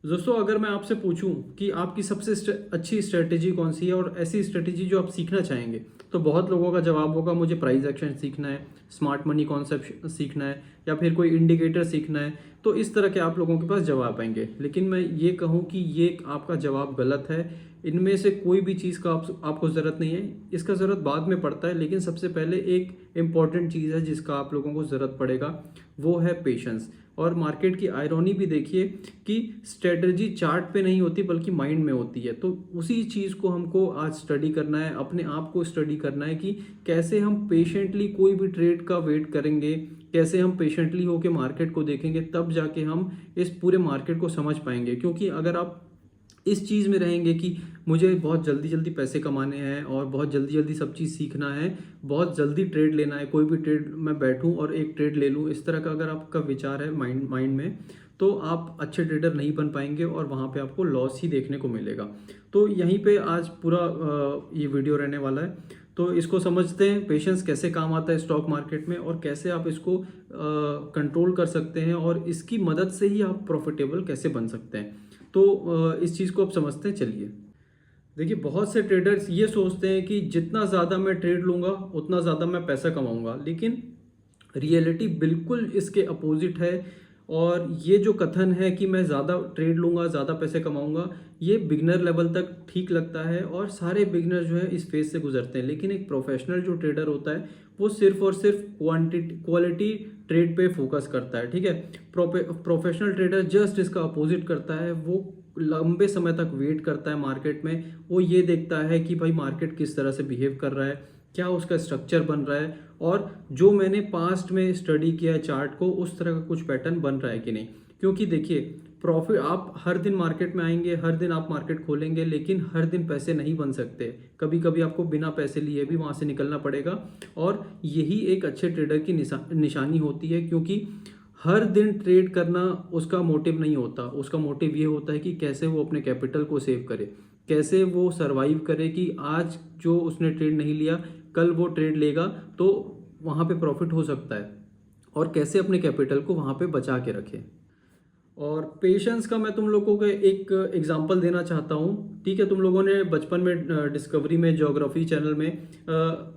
दोस्तों अगर मैं आपसे पूछूं कि आपकी सबसे अच्छी स्ट्रेटेजी कौन सी है और ऐसी स्ट्रेटेजी जो आप सीखना चाहेंगे, तो बहुत लोगों का जवाब होगा मुझे प्राइस एक्शन सीखना है, स्मार्ट मनी कॉन्सेप्ट सीखना है, या फिर कोई इंडिकेटर सीखना है। तो इस तरह के आप लोगों के पास जवाब आएंगे, लेकिन मैं ये कहूँ कि ये आपका जवाब गलत है। इनमें से कोई भी चीज़ का आपको ज़रूरत नहीं है, इसका ज़रूरत बाद में पड़ता है। लेकिन सबसे पहले एक इम्पॉर्टेंट चीज़ है जिसका आप लोगों को ज़रूरत पड़ेगा, वो है पेशेंस। और मार्केट की आयरनी भी देखिए कि स्ट्रेटजी चार्ट पे नहीं होती बल्कि माइंड में होती है। तो उसी चीज़ को हमको आज स्टडी करना है, अपने आप को स्टडी करना है कि कैसे हम पेशेंटली कोई भी ट्रेड का वेट करेंगे, कैसे हम पेशेंटली होकर मार्केट को देखेंगे, तब जाके हम इस पूरे मार्केट को समझ पाएंगे। क्योंकि अगर आप इस चीज़ में रहेंगे कि मुझे बहुत जल्दी जल्दी पैसे कमाने हैं और बहुत जल्दी जल्दी सब चीज़ सीखना है, बहुत जल्दी ट्रेड लेना है, कोई भी ट्रेड मैं बैठूं और एक ट्रेड ले लूं, इस तरह का अगर आपका विचार है माइंड में, तो आप अच्छे ट्रेडर नहीं बन पाएंगे और वहाँ पे आपको लॉस ही देखने को मिलेगा। तो यहीं पे आज पूरा ये वीडियो रहने वाला है। तो इसको समझते हैं, पेशेंस कैसे काम आता है स्टॉक मार्केट में और कैसे आप इसको कंट्रोल कर सकते हैं और इसकी मदद से ही आप प्रॉफिटेबल कैसे बन सकते हैं। तो इस चीज़ को आप समझते हैं, चलिए। देखिए बहुत से ट्रेडर्स ये सोचते हैं कि जितना ज़्यादा मैं ट्रेड लूँगा उतना ज़्यादा मैं पैसा कमाऊँगा, लेकिन रियलिटी बिल्कुल इसके अपोजिट है। और ये जो कथन है कि मैं ज़्यादा ट्रेड लूँगा ज़्यादा पैसे कमाऊँगा, ये बिगनर लेवल तक ठीक लगता है और सारे बिगनर जो है इस फेज से गुजरते हैं। लेकिन एक प्रोफेशनल जो ट्रेडर होता है वो सिर्फ और सिर्फ क्वालिटी ट्रेड पे फोकस करता है, ठीक है। प्रोफेशनल ट्रेडर जस्ट इसका अपोजिट करता है, वो लंबे समय तक वेट करता है मार्केट में। वो ये देखता है कि भाई मार्केट किस तरह से बिहेव कर रहा है, क्या उसका स्ट्रक्चर बन रहा है, और जो मैंने पास्ट में स्टडी किया है चार्ट को उस तरह का कुछ पैटर्न बन रहा है कि नहीं। क्योंकि देखिए प्रॉफिट, आप हर दिन मार्केट में आएंगे, हर दिन आप मार्केट खोलेंगे, लेकिन हर दिन पैसे नहीं बन सकते। कभी कभी आपको बिना पैसे लिए भी वहाँ से निकलना पड़ेगा। और यही एक अच्छे ट्रेडर की निशानी होती है। क्योंकि हर दिन ट्रेड करना उसका मोटिव नहीं होता, उसका मोटिव ये होता है कि कैसे वो अपने कैपिटल को सेव करे, कैसे वो सरवाइव करे कि आज जो उसने ट्रेड नहीं लिया कल वो ट्रेड लेगा तो वहाँ पे प्रॉफिट हो सकता है, और कैसे अपने कैपिटल को वहाँ पे बचा के रखे। और पेशेंस का मैं तुम लोगों को एक एग्जांपल देना चाहता हूँ, ठीक है। तुम लोगों ने बचपन में डिस्कवरी में, ज्योग्राफी चैनल में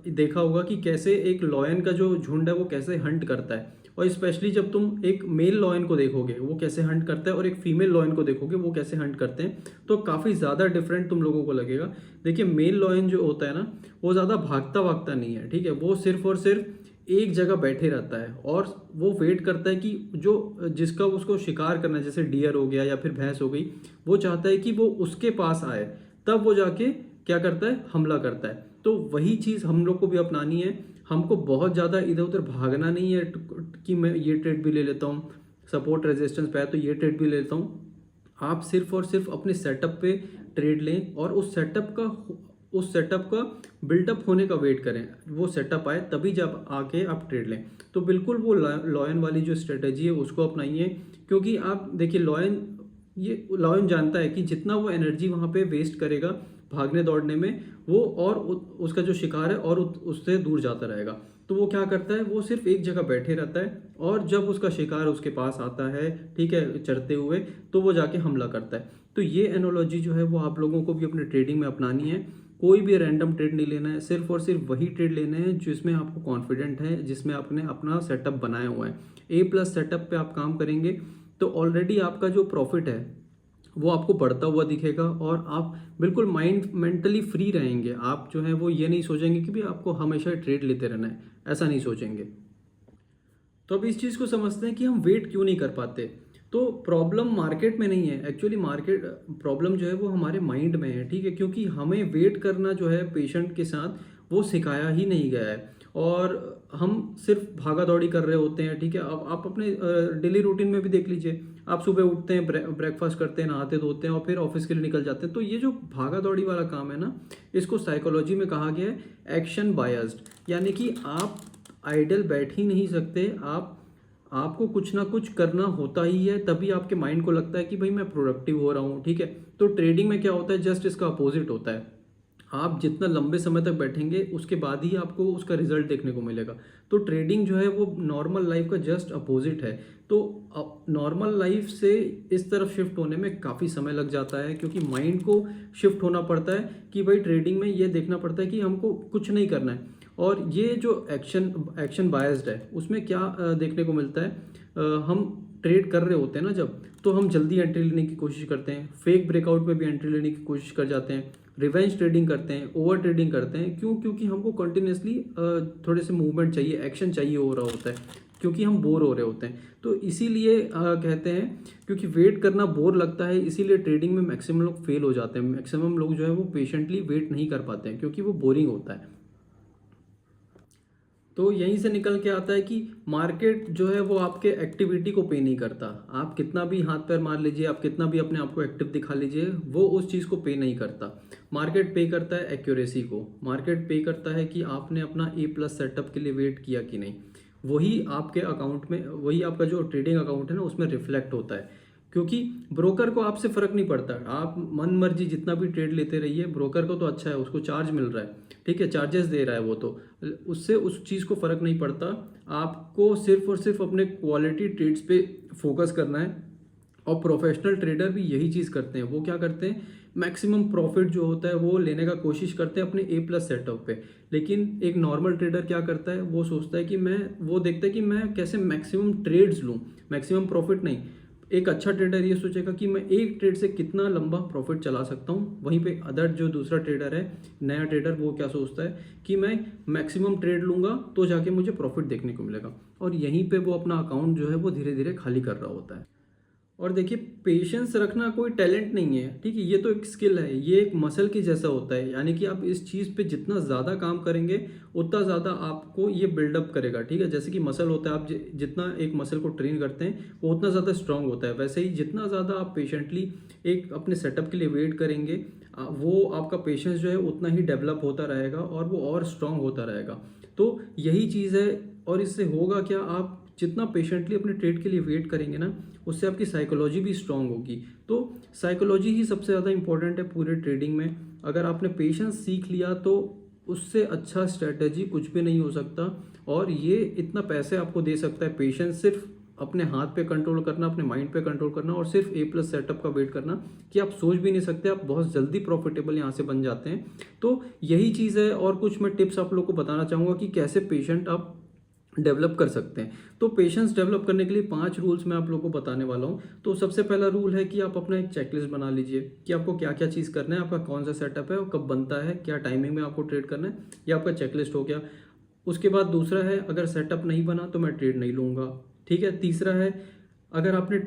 देखा होगा कि कैसे एक लॉयन का जो झुंड है वो कैसे हंट करता है। और स्पेशली जब तुम एक मेल लॉयन को देखोगे वो कैसे हंट करता है और एक फीमेल लॉयन को देखोगे वो कैसे हंट करते हैं, तो काफ़ी ज़्यादा डिफरेंट तुम लोगों को लगेगा। देखिए मेल लॉयन जो होता है ना, वो ज़्यादा भागता भागता नहीं है, ठीक है। वो सिर्फ और सिर्फ एक जगह बैठे रहता है और वो वेट करता है कि जो जिसका उसको शिकार करना है, जैसे डियर हो गया या फिर भैंस हो गई, वो चाहता है कि वो उसके पास आए, तब वो जाके क्या करता है, हमला करता है। तो वही चीज़ हम लोग को भी अपनानी है। हमको बहुत ज़्यादा इधर उधर भागना नहीं है कि मैं ये ट्रेड भी ले लेता हूँ, सपोर्ट रेजिस्टेंस पे है तो ये ट्रेड भी ले लेता हूँ। आप सिर्फ और सिर्फ अपने सेटअप पे ट्रेड लें और उस सेटअप का बिल्डअप होने का वेट करें, वो सेटअप आए तभी जब आके आप ट्रेड लें। तो बिल्कुल वो लॉयन वाली जो स्ट्रेटेजी है उसको अपनाइए। क्योंकि आप देखिए लॉयन जानता है कि जितना वो एनर्जी वहाँ पे वेस्ट करेगा भागने दौड़ने में, वो और उसका जो शिकार है और उससे दूर जाता रहेगा। तो वो क्या करता है, वो सिर्फ एक जगह बैठे रहता है और जब उसका शिकार उसके पास आता है, ठीक है, चरते हुए, तो वो जाके हमला करता है। तो ये एनोलॉजी जो है वो आप लोगों को भी अपने ट्रेडिंग में अपनानी है। कोई भी रैंडम ट्रेड नहीं लेना है, सिर्फ और सिर्फ वही ट्रेड लेने हैं जिसमें आपको कॉन्फिडेंट है, जिसमें आपने अपना सेटअप बनाया हुआ है। A+ सेटअप पे आप काम करेंगे तो ऑलरेडी आपका जो प्रॉफिट है वो आपको बढ़ता हुआ दिखेगा और आप बिल्कुल मेंटली फ्री रहेंगे। आप जो है वो ये नहीं सोचेंगे कि भी आपको हमेशा ट्रेड लेते रहना है, ऐसा नहीं सोचेंगे। तो अब इस चीज़ को समझते हैं कि हम वेट क्यों नहीं कर पाते। तो प्रॉब्लम मार्केट में नहीं है, एक्चुअली मार्केट प्रॉब्लम जो है वो हमारे माइंड में है, ठीक है। क्योंकि हमें वेट करना जो है पेशेंट के साथ वो सिखाया ही नहीं गया है और हम सिर्फ भागा दौड़ी कर रहे होते हैं, ठीक है। अब आप अपने डेली रूटीन में भी देख लीजिए, आप सुबह उठते हैं, ब्रेकफास्ट करते हैं, नहाते धोते हैं और फिर ऑफिस के लिए निकल जाते हैं। तो ये जो भागा दौड़ी वाला काम है ना, इसको साइकोलॉजी में कहा गया है एक्शन बायस्ड। यानी कि आप आइडल बैठ ही नहीं सकते, आपको कुछ ना कुछ करना होता ही है, तभी आपके माइंड को लगता है कि भाई मैं प्रोडक्टिव हो रहा हूँ, ठीक है। तो ट्रेडिंग में क्या होता है, जस्ट इसका अपोजिट होता है। आप जितना लंबे समय तक बैठेंगे उसके बाद ही आपको उसका रिजल्ट देखने को मिलेगा। तो ट्रेडिंग जो है वो नॉर्मल लाइफ का जस्ट अपोजिट है। तो नॉर्मल लाइफ से इस तरफ शिफ्ट होने में काफ़ी समय लग जाता है, क्योंकि माइंड को शिफ्ट होना पड़ता है कि भाई ट्रेडिंग में ये देखना पड़ता है कि हमको कुछ नहीं करना है। और ये जो एक्शन बायस्ड है उसमें क्या देखने को मिलता है, हम ट्रेड कर रहे होते हैं ना जब, तो हम जल्दी एंट्री लेने की कोशिश करते हैं, फेक ब्रेकआउट में भी एंट्री लेने की कोशिश कर जाते हैं, रिवेंज ट्रेडिंग करते हैं, ओवर ट्रेडिंग करते हैं। क्यों? क्योंकि हमको कंटिन्यूसली थोड़े से मूवमेंट चाहिए, एक्शन चाहिए हो रहा होता है, क्योंकि हम बोर हो रहे होते हैं। तो इसीलिए कहते हैं, क्योंकि वेट करना बोर लगता है, इसीलिए ट्रेडिंग में मैक्सिमम लोग फेल हो जाते हैं। मैक्सिमम लोग जो है वो पेशेंटली वेट नहीं कर पाते हैं, क्योंकि वो बोरिंग होता है। तो यहीं से निकल के आता है कि मार्केट जो है वो आपके एक्टिविटी को पे नहीं करता। आप कितना भी हाथ पैर मार लीजिए, आप कितना भी अपने आप को एक्टिव दिखा लीजिए, वो उस चीज़ को पे नहीं करता। मार्केट पे करता है एक्यूरेसी को। मार्केट पे करता है कि आपने अपना A+ सेटअप के लिए वेट किया कि नहीं। वही आपके अकाउंट में, वही आपका जो ट्रेडिंग अकाउंट है ना उसमें रिफ्लेक्ट होता है। क्योंकि ब्रोकर को आपसे फ़र्क नहीं पड़ता, आप मन मर्जी जितना भी ट्रेड लेते रहिए, ब्रोकर को तो अच्छा है, उसको चार्ज मिल रहा है, ठीक है, चार्जेस दे रहा है वो, तो उससे उस चीज़ को फ़र्क नहीं पड़ता। आपको सिर्फ और सिर्फ अपने क्वालिटी ट्रेड्स पे फोकस करना है। और प्रोफेशनल ट्रेडर भी यही चीज़ करते हैं। वो क्या करते हैं, मैक्सिमम प्रॉफिट जो होता है वो लेने का कोशिश करते हैं अपने A+ सेटअप पे। लेकिन एक नॉर्मल ट्रेडर क्या करता है, वो सोचता है कि वो देखता है कि मैं कैसे मैक्सिमम ट्रेड्स लूँ, मैक्सिमम प्रॉफिट नहीं। एक अच्छा ट्रेडर ये सोचेगा कि मैं एक ट्रेड से कितना लंबा प्रॉफिट चला सकता हूँ। वहीं पे अदर जो दूसरा ट्रेडर है, नया ट्रेडर, वो क्या सोचता है कि मैं मैक्सिमम ट्रेड लूँगा तो जाके मुझे प्रॉफिट देखने को मिलेगा। और यहीं पे वो अपना अकाउंट जो है वो धीरे धीरे खाली कर रहा होता है। और देखिए, पेशेंस रखना कोई टैलेंट नहीं है, ठीक है, ये तो एक स्किल है, ये एक मसल की जैसा होता है। यानी कि आप इस चीज़ पे जितना ज़्यादा काम करेंगे उतना ज़्यादा आपको ये बिल्डअप करेगा, ठीक है। जैसे कि मसल होता है, आप जितना एक मसल को ट्रेन करते हैं वो उतना ज़्यादा स्ट्रांग होता है। वैसे ही जितना ज़्यादा आप पेशेंटली एक अपने सेटअप के लिए वेट करेंगे, वो आपका पेशेंस जो है उतना ही डेवलप होता रहेगा और वो और स्ट्रांग होता रहेगा। तो यही चीज़ है। और इससे होगा क्या, आप जितना पेशेंटली अपने ट्रेड के लिए वेट करेंगे ना, उससे आपकी साइकोलॉजी भी स्ट्रांग होगी। तो साइकोलॉजी ही सबसे ज़्यादा इंपॉर्टेंट है पूरे ट्रेडिंग में। अगर आपने पेशेंस सीख लिया तो उससे अच्छा स्ट्रेटजी कुछ भी नहीं हो सकता। और ये इतना पैसे आपको दे सकता है पेशेंस, सिर्फ अपने हाथ पे कंट्रोल करना, अपने माइंड पे कंट्रोल करना और सिर्फ A+ सेटअप का वेट करना, कि आप सोच भी नहीं सकते, आप बहुत जल्दी प्रॉफिटेबल यहाँ से बन जाते हैं। तो यही चीज़ है। और कुछ मैं टिप्स आप लोग को बताना चाहूँगा कि कैसे पेशेंट आप डेवलप कर सकते हैं। तो पेशेंस डेवलप करने के लिए 5 रूल्स मैं आप लोगों को बताने वाला हूँ। तो सबसे पहला रूल है कि आप अपना एक चेकलिस्ट बना लीजिए कि आपको क्या क्या चीज़ करना है, आपका कौन सा सेटअप है और कब बनता है, क्या टाइमिंग में आपको ट्रेड करना है। ये आपका चेकलिस्ट हो गया। उसके बाद दूसरा है, अगर सेटअप नहीं बना तो मैं ट्रेड नहीं लूँगा, ठीक है। तीसरा है, अगर आपने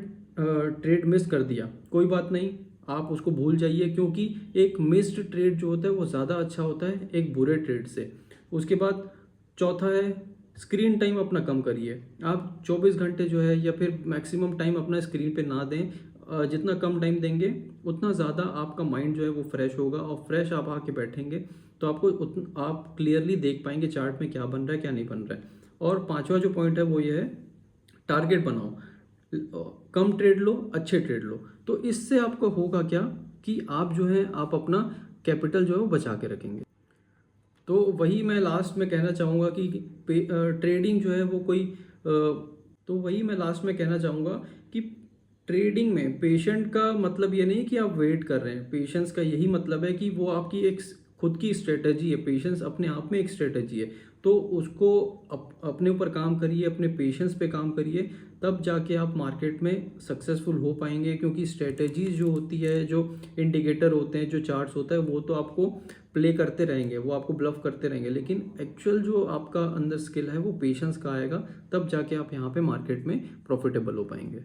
ट्रेड मिस कर दिया, कोई बात नहीं, आप उसको भूल जाइए, क्योंकि एक मिस्ड ट्रेड जो होता है वो ज़्यादा अच्छा होता है एक बुरे ट्रेड से। उसके बाद चौथा है, स्क्रीन टाइम अपना कम करिए। आप 24 घंटे जो है या फिर मैक्सिमम टाइम अपना स्क्रीन पे ना दें। जितना कम टाइम देंगे उतना ज़्यादा आपका माइंड जो है वो फ्रेश होगा, और फ्रेश आप आके बैठेंगे तो आप क्लियरली देख पाएंगे चार्ट में क्या बन रहा है, क्या नहीं बन रहा है। और पांचवा जो पॉइंट है वो ये है, टारगेट बनाओ, कम ट्रेड लो, अच्छे ट्रेड लो। तो इससे आपको होगा क्या कि आप जो है आप अपना कैपिटल जो है वो बचा के रखेंगे। तो वही मैं लास्ट में कहना चाहूँगा कि ट्रेडिंग जो है वो कोई तो वही मैं लास्ट में कहना चाहूँगा कि ट्रेडिंग में पेशेंट का मतलब ये नहीं कि आप वेट कर रहे हैं। पेशेंस का यही मतलब है कि वो आपकी एक खुद की स्ट्रेटजी है। पेशेंस अपने आप में एक स्ट्रेटजी है। तो उसको अपने ऊपर काम करिए, अपने पेशेंस पे काम करिए, तब जाके आप मार्केट में सक्सेसफुल हो पाएंगे। क्योंकि स्ट्रेटजीज जो होती है, जो इंडिकेटर होते हैं, जो चार्ट्स होता है, वो तो आपको प्ले करते रहेंगे, वो आपको ब्लफ करते रहेंगे, लेकिन एक्चुअल जो आपका अंदर स्किल है वो पेशेंस का आएगा, तब जाके आप यहाँ पे मार्केट में प्रॉफिटेबल हो पाएंगे।